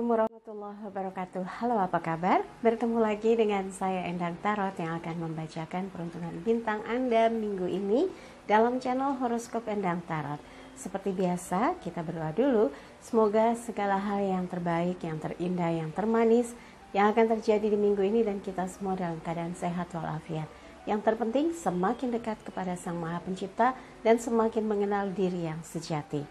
Assalamualaikum warahmatullahi wabarakatuh. Halo, apa kabar? Bertemu lagi dengan saya Endang Tarot yang akan membacakan peruntungan bintang Anda minggu ini dalam channel Horoskop Endang Tarot. Seperti biasa, kita berdoa dulu. Semoga segala hal yang terbaik, yang terindah, yang termanis yang akan terjadi di minggu ini dan kita semua dalam keadaan sehat walafiat. Yang terpenting semakin dekat kepada Sang Maha Pencipta dan semakin mengenal diri yang sejati.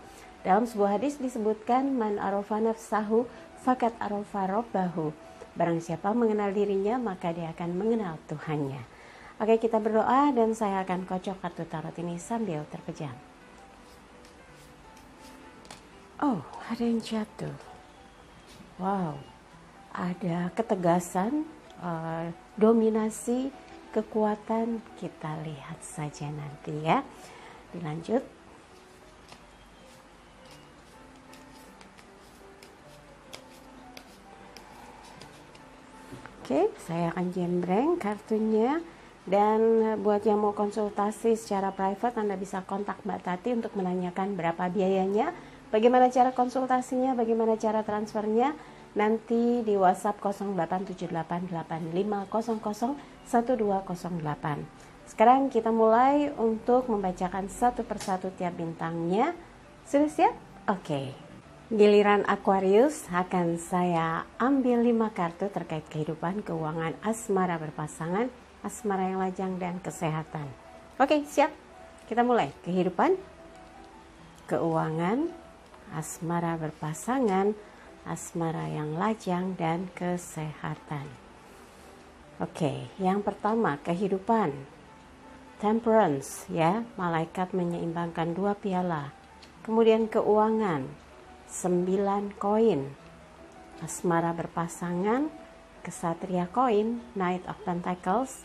Dalam sebuah hadis disebutkan, man arofa nafsahu fakat arofa robbahu. Barang siapa mengenal dirinya, maka dia akan mengenal Tuhannya. Oke, kita berdoa dan saya akan kocok kartu tarot ini sambil terpejam. Oh, ada yang jatuh. Wow, ada ketegasan, dominasi, kekuatan. Kita lihat saja nanti ya. Dilanjut. Oke, saya akan jembreng kartunya. Dan buat yang mau konsultasi secara private, Anda bisa kontak Mbak Tati untuk menanyakan berapa biayanya, bagaimana cara konsultasinya, bagaimana cara transfernya. Nanti di WhatsApp 087885001208. Sekarang kita mulai untuk membacakan satu persatu tiap bintangnya. Sudah siap? Oke. Giliran Aquarius, akan saya ambil 5 kartu terkait kehidupan, keuangan, asmara berpasangan, asmara yang lajang, dan kesehatan. Oke, siap? Kita mulai. Kehidupan, keuangan, asmara berpasangan, asmara yang lajang, dan kesehatan. Oke, yang pertama kehidupan. Temperance, ya, malaikat menyeimbangkan 2 piala. Kemudian keuangan, 9 koin. Asmara berpasangan, kesatria koin, Knight of Pentacles.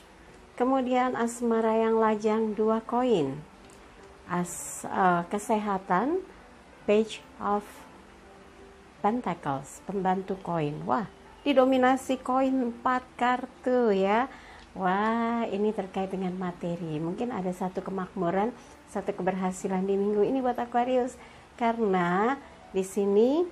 Kemudian asmara yang lajang, 2 koin. Kesehatan, Page of Pentacles, pembantu koin. Wah, didominasi koin 4 kartu ya. Wah, ini terkait dengan materi. Mungkin ada satu kemakmuran, satu keberhasilan di minggu ini buat Aquarius. Karena di sini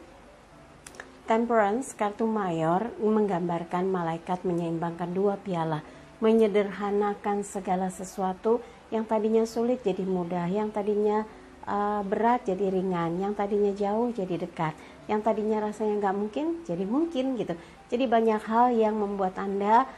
Temperance, kartu mayor, menggambarkan malaikat menyeimbangkan 2 piala, menyederhanakan segala sesuatu yang tadinya sulit jadi mudah, yang tadinya berat jadi ringan, yang tadinya jauh jadi dekat, yang tadinya rasanya nggak mungkin jadi mungkin gitu. Jadi banyak hal yang membuat Anda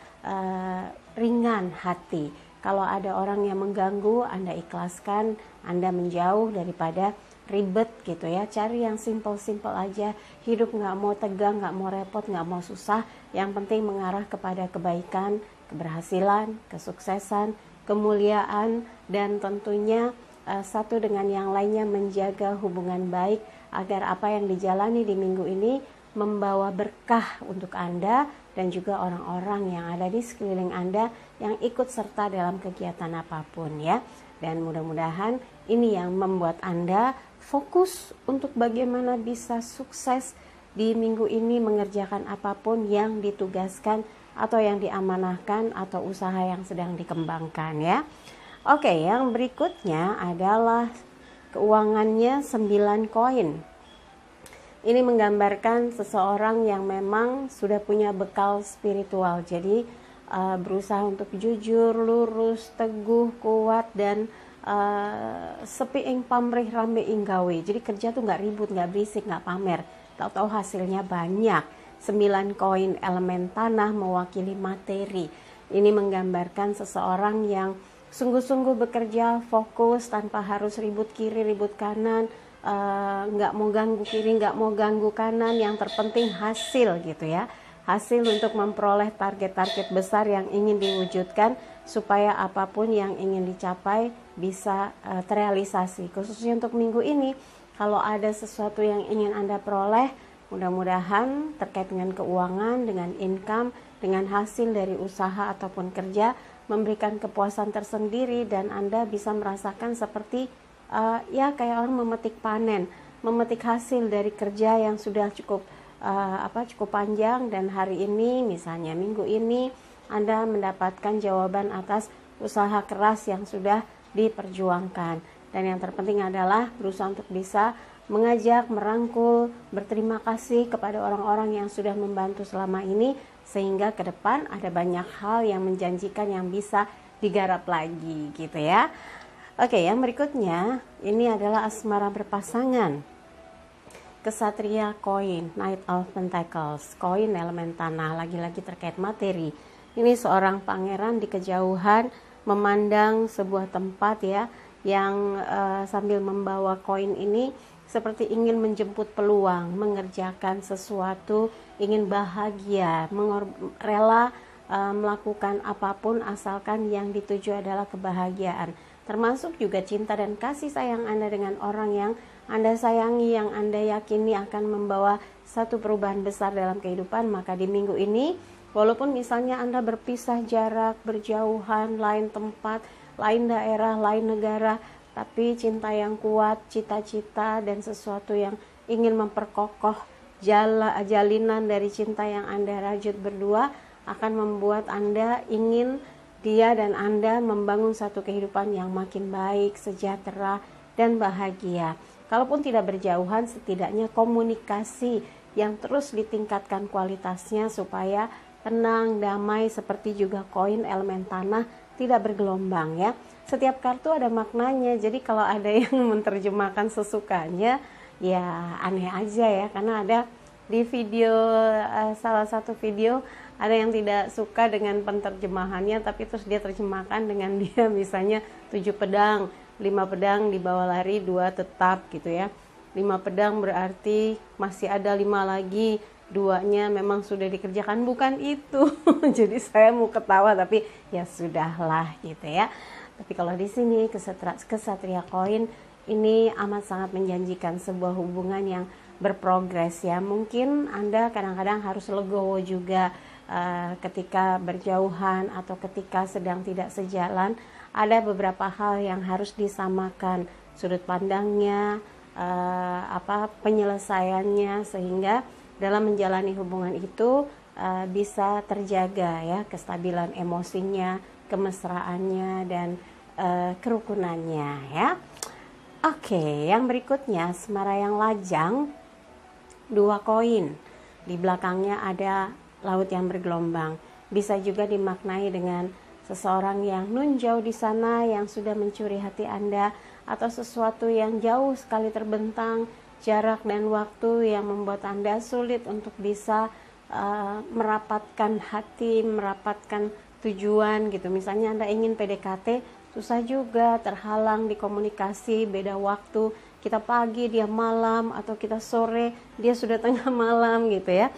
ringan hati. Kalau ada orang yang mengganggu, Anda ikhlaskan, Anda menjauh daripada ribet gitu ya. Cari yang simple-simple aja. Hidup nggak mau tegang, nggak mau repot, nggak mau susah. Yang penting mengarah kepada kebaikan, keberhasilan, kesuksesan, kemuliaan, dan tentunya satu dengan yang lainnya menjaga hubungan baik agar apa yang dijalani di minggu ini membawa berkah untuk Anda dan juga orang-orang yang ada di sekeliling Anda yang ikut serta dalam kegiatan apapun ya. Dan mudah-mudahan ini yang membuat Anda fokus untuk bagaimana bisa sukses di minggu ini mengerjakan apapun yang ditugaskan atau yang diamanahkan atau usaha yang sedang dikembangkan ya. Oke, yang berikutnya adalah keuangannya 9 koin. Ini menggambarkan seseorang yang memang sudah punya bekal spiritual. Jadi berusaha untuk jujur, lurus, teguh, kuat, dan sepi ing pamrih rame ing gawe. Jadi kerja tuh nggak ribut, nggak berisik, nggak pamer. Tahu-tahu hasilnya banyak. 9 koin elemen tanah mewakili materi. Ini menggambarkan seseorang yang sungguh-sungguh bekerja, fokus tanpa harus ribut kiri, ribut kanan, nggak mau ganggu kiri, nggak mau ganggu kanan. Yang terpenting hasil gitu ya. Hasil untuk memperoleh target-target besar yang ingin diwujudkan supaya apapun yang ingin dicapai bisa terrealisasi. Khususnya untuk minggu ini, kalau ada sesuatu yang ingin Anda peroleh, mudah-mudahan terkait dengan keuangan, dengan income, dengan hasil dari usaha ataupun kerja, memberikan kepuasan tersendiri dan Anda bisa merasakan seperti ya kayak orang memetik panen, memetik hasil dari kerja yang sudah cukup panjang, dan hari ini misalnya minggu ini Anda mendapatkan jawaban atas usaha keras yang sudah diperjuangkan. Dan yang terpenting adalah berusaha untuk bisa mengajak, merangkul, berterima kasih kepada orang-orang yang sudah membantu selama ini, sehingga ke depan ada banyak hal yang menjanjikan yang bisa digarap lagi gitu ya. Oke, yang berikutnya ini adalah asmara berpasangan. Kesatria koin, Knight of Pentacles, koin elemen tanah, lagi-lagi terkait materi. Ini seorang pangeran di kejauhan memandang sebuah tempat ya, yang sambil membawa koin ini seperti ingin menjemput peluang, mengerjakan sesuatu, ingin bahagia, rela melakukan apapun asalkan yang dituju adalah kebahagiaan. Termasuk juga cinta dan kasih sayang Anda dengan orang yang Anda sayangi, yang Anda yakini akan membawa satu perubahan besar dalam kehidupan. Maka di minggu ini, walaupun misalnya Anda berpisah jarak, berjauhan, lain tempat, lain daerah, lain negara, tapi cinta yang kuat, cita-cita dan sesuatu yang ingin memperkokoh jalinan dari cinta yang Anda rajut berdua akan membuat Anda ingin dia dan Anda membangun satu kehidupan yang makin baik, sejahtera, dan bahagia. Kalaupun tidak berjauhan, setidaknya komunikasi yang terus ditingkatkan kualitasnya supaya tenang, damai, seperti juga koin elemen tanah tidak bergelombang ya. Setiap kartu ada maknanya, jadi kalau ada yang menerjemahkan sesukanya ya aneh aja ya, karena ada di video salah satu video ada yang tidak suka dengan penerjemahannya, tapi terus dia terjemahkan dengan dia misalnya 7 pedang, 5 pedang dibawa lari, 2 tetap gitu ya. 5 pedang berarti masih ada 5 lagi, 2-nya memang sudah dikerjakan, bukan itu. Jadi saya mau ketawa tapi ya sudahlah gitu ya. Tapi kalau di sini kesatria koin ini amat sangat menjanjikan sebuah hubungan yang berprogres ya. Mungkin Anda kadang-kadang harus legowo juga ketika berjauhan atau ketika sedang tidak sejalan. Ada beberapa hal yang harus disamakan, sudut pandangnya, penyelesaiannya, sehingga dalam menjalani hubungan itu bisa terjaga ya kestabilan emosinya, kemesraannya, dan kerukunannya ya. Oke, yang berikutnya asmara yang lajang, 2 koin. Di belakangnya ada laut yang bergelombang. Bisa juga dimaknai dengan seseorang yang nun jauh di sana yang sudah mencuri hati Anda, atau sesuatu yang jauh sekali terbentang, jarak dan waktu yang membuat Anda sulit untuk bisa merapatkan hati, merapatkan tujuan gitu. Misalnya Anda ingin PDKT, susah juga, terhalang di komunikasi, beda waktu, kita pagi dia malam, atau kita sore dia sudah tengah malam gitu ya.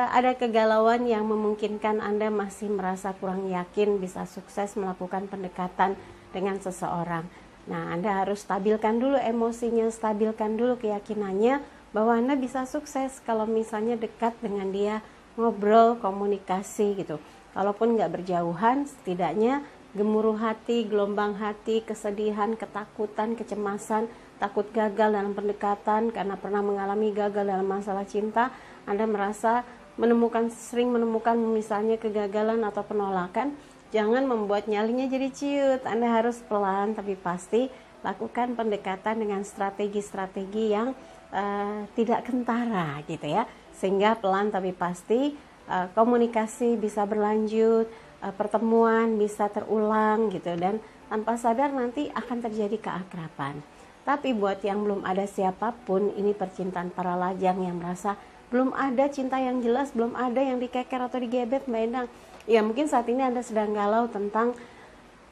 Ada kegalauan yang memungkinkan Anda masih merasa kurang yakin bisa sukses melakukan pendekatan dengan seseorang. Nah, Anda harus stabilkan dulu emosinya, stabilkan dulu keyakinannya bahwa Anda bisa sukses kalau misalnya dekat dengan dia, ngobrol, komunikasi gitu. Kalaupun nggak berjauhan, setidaknya gemuruh hati, gelombang hati, kesedihan, ketakutan, kecemasan, takut gagal dalam pendekatan karena pernah mengalami gagal dalam masalah cinta, Anda merasa sering menemukan misalnya kegagalan atau penolakan, jangan membuat nyalinya jadi ciut. Anda harus pelan tapi pasti lakukan pendekatan dengan strategi-strategi yang tidak kentara gitu ya, sehingga pelan tapi pasti komunikasi bisa berlanjut, pertemuan bisa terulang gitu, dan tanpa sadar nanti akan terjadi keakraban. Tapi buat yang belum ada siapapun, ini percintaan para lajang yang merasa belum ada cinta yang jelas, belum ada yang dikeker atau digebet, Mbak Endang. Ya mungkin saat ini Anda sedang galau tentang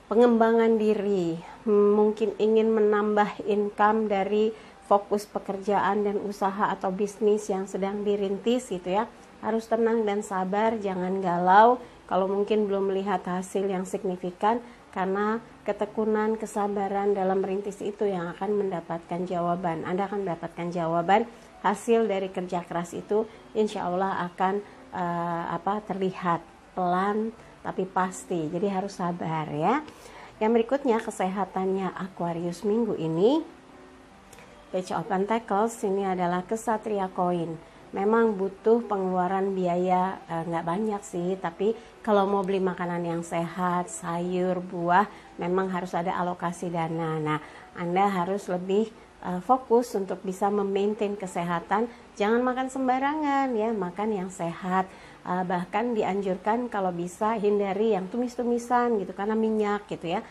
pengembangan diri, mungkin ingin menambah income dari fokus pekerjaan dan usaha atau bisnis yang sedang dirintis gitu ya. Harus tenang dan sabar, jangan galau kalau mungkin belum melihat hasil yang signifikan, karena ketekunan, kesabaran dalam merintis itu yang akan mendapatkan jawaban. Anda akan mendapatkan jawaban, hasil dari kerja keras itu insya Allah akan terlihat pelan tapi pasti. Jadi harus sabar ya. Yang berikutnya kesehatannya Aquarius minggu ini, Page of Pentacles, ini adalah kesatria koin. Memang butuh pengeluaran biaya nggak banyak sih, tapi kalau mau beli makanan yang sehat, sayur, buah, memang harus ada alokasi dana. Nah, Anda harus lebih fokus untuk bisa memaintain kesehatan. Jangan makan sembarangan ya, makan yang sehat. Bahkan dianjurkan kalau bisa hindari yang tumis-tumisan gitu karena minyak gitu ya.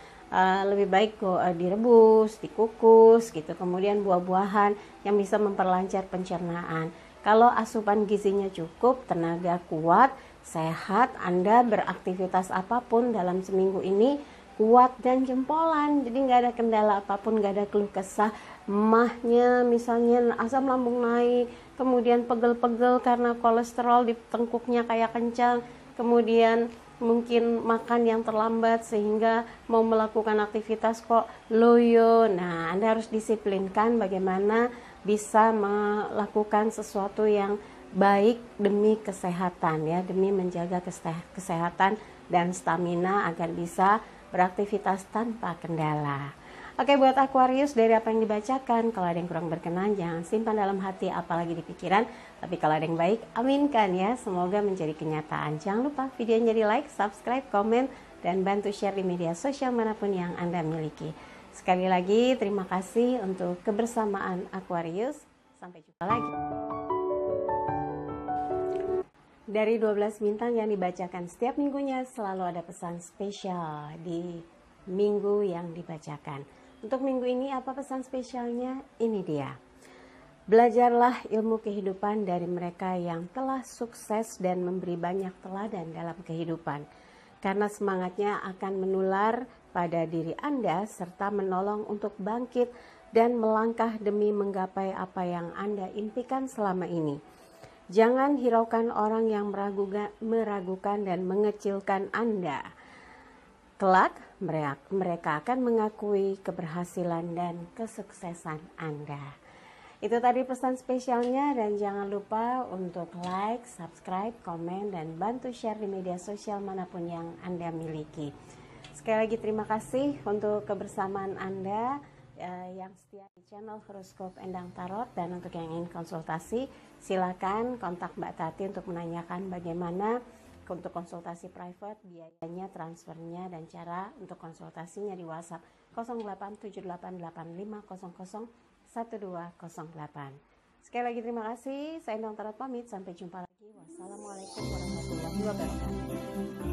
Lebih baik direbus, dikukus gitu. Kemudian buah-buahan yang bisa memperlancar pencernaan. Kalau asupan gizinya cukup, tenaga kuat, sehat, Anda beraktivitas apapun dalam seminggu ini kuat dan jempolan, jadi nggak ada kendala apapun, nggak ada keluh kesah. Mahnya misalnya asam lambung naik, kemudian pegel-pegel karena kolesterol di tengkuknya kayak kencang, kemudian mungkin makan yang terlambat sehingga mau melakukan aktivitas kok loyo. Nah, Anda harus disiplinkan bagaimana bisa melakukan sesuatu yang baik demi kesehatan ya, demi menjaga kesehatan dan stamina agar bisa beraktivitas tanpa kendala. Oke, buat Aquarius, dari apa yang dibacakan, kalau ada yang kurang berkenan jangan simpan dalam hati apalagi di pikiran, tapi kalau ada yang baik aminkan ya, semoga menjadi kenyataan. Jangan lupa videonya di like, subscribe, komen, dan bantu share di media sosial manapun yang Anda miliki. Sekali lagi terima kasih untuk kebersamaan Aquarius, sampai jumpa lagi. Dari 12 bintang yang dibacakan setiap minggunya selalu ada pesan spesial di minggu yang dibacakan. Untuk minggu ini apa pesan spesialnya? Ini dia. Belajarlah ilmu kehidupan dari mereka yang telah sukses dan memberi banyak teladan dalam kehidupan. Karena semangatnya akan menular pada diri Anda serta menolong untuk bangkit dan melangkah demi menggapai apa yang Anda impikan selama ini. Jangan hiraukan orang yang meragukan dan mengecilkan Anda. Kelak, mereka akan mengakui keberhasilan dan kesuksesan Anda. Itu tadi pesan spesialnya, dan jangan lupa untuk like, subscribe, komen, dan bantu share di media sosial manapun yang Anda miliki. Sekali lagi terima kasih untuk kebersamaan Anda yang setia di channel Horoskop Endang Tarot. Dan untuk yang ingin konsultasi, silakan kontak Mbak Tati untuk menanyakan bagaimana untuk konsultasi private, biayanya, transfernya, dan cara untuk konsultasinya di WhatsApp 087885001208. Sekali lagi terima kasih, saya Endang Tarot pamit, sampai jumpa lagi. Wassalamualaikum warahmatullahi wabarakatuh.